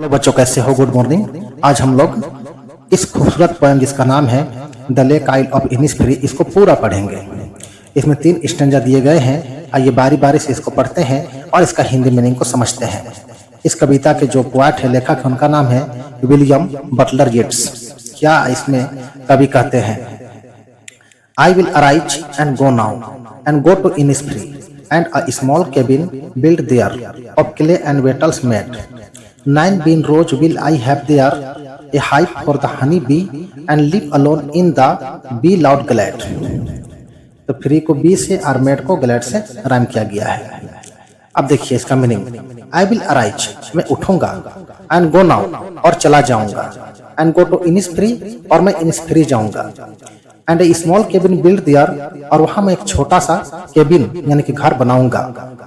Hello बच्चों, कैसे हो? Good morning. आज हम लोग इस खूबसूरत पोएम जिसका नाम है the lake isle of Innisfree, इसको पूरा पढ़ेंगे। इसमें 3 स्टैंजा दिए गए हैं। आइए बारी बारी से इसको पढ़ते हैं और इसका हिंदी मीनिंग को समझते हैं। इस कविता के जो पोएट है, लेखक है, उनका नाम है विलियम बटलर येट्स। क्या इसमें कवि कहते हैं? I will arise and go now and go to Innisfree and a small cabin built there of clay and wattles made. 9 bean rows will I have there, a hive for the honey bee, and live alone in the bee loud glad. तो free को B से और made को glad से rhyme किया गया है। अब देखिए इसका मीनिंग। आई विल अराइज, मैं उठूंगा, एंड गो नाउ, और चला जाऊंगा, एंड गो टू इनिसफ्री, और मैं इनिसफ्री जाऊंगा, and A small cabin build their, और वहां मैं एक छोटा सा केबिन यानी कि घर बनाऊंगा,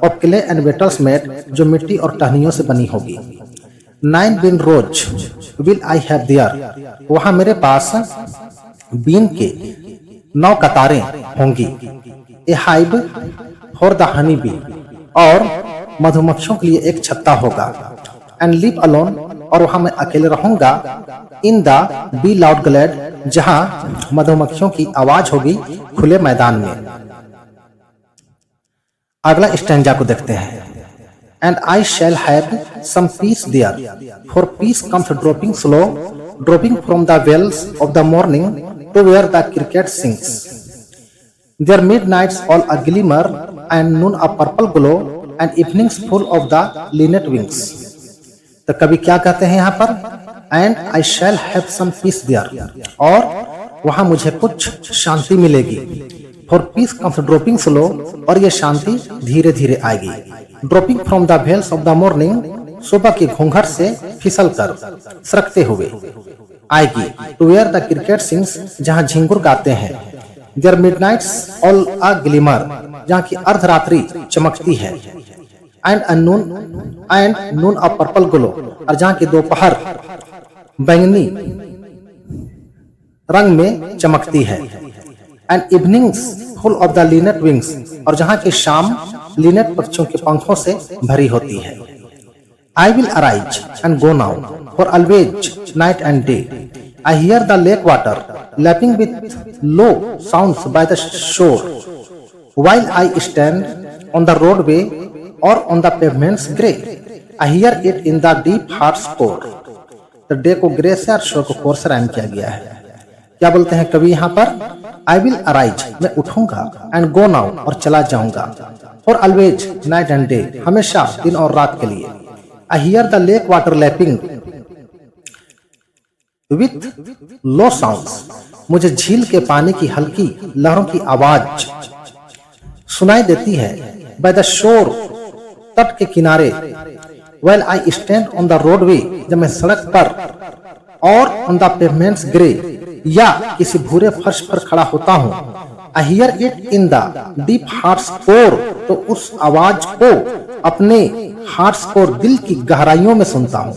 और क्ले एंड वेटल्स मेड, जो मिट्टी और टहनियों से बनी होगी। 9 bean rows will I have there, वहां मेरे पास बीन के 9 कतारें होंगी। A hive for the honey bee, और मधुमक्खियों के लिए एक छत्ता होगा। एंड लिव अलोन, और वहां मैं अकेले रहूंगा। In the be loud glad, जहां मधुमक्खियों की आवाज होगी खुले मैदान में। अगला स्टैंजा को देखते हैं। And I shall have some peace there, for peace comes dropping slow, dropping from the veils of the morning to where the cricket sings. There midnights all a glimmer, and noon a purple glow, and evenings full of the linnet wings. तो कवि क्या कहते हैं यहाँ पर? And I shall have some peace there, और वहां मुझे कुछ शांति मिलेगी। For peace comes dropping slow, और ये शांति धीरे धीरे आएगी। Dropping from the veils of the morning, सुबह के घूंघट से फिसल कर सरकते हुए आएगी। To where the cricket sings, जहां झिंगुर गाते हैं। There midnight's all a glimmer, जहां की अर्धरात्रि चमकती है। And noon a purple glow, और जहां की दोपहर बैंगनी रंग में चमकती है। And evenings full of the Lynette wings, और जहां की शाम लिनेट पक्षियों के पंखों से भरी होती है। आई will arise and go now, for always night and day I hear the lake water lapping with low sounds by the shore, while I stand on the roadway or on the pavement's grey, I hear it in the deep heart's core. तो day को grey से और शोर को core से rhyme किया गया है। क्या बोलते हैं कवि यहाँ पर? I will arise, मैं उठूंगा, and go now, और चला जाऊंगा, for always night and day, हमेशा दिन और रात के लिए। I hear the lake water lapping with low sounds, मुझे झील के पानी की हल्की लहरों की आवाज सुनाई देती है। बाय द शोर, तट के किनारे। Well I stand on the roadway, जब मैं सड़क पर, और ऑन द पेवमेंट्स ग्रे, या किसी भूरे फर्श पर खड़ा होता हूँ। I hear it in the deep hearts core, तो उस आवाज को अपने हार्ट्स कोर, दिल की गहराइयों में सुनता हूँ।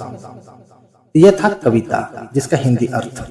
यह था कविता, जिसका हिंदी अर्थ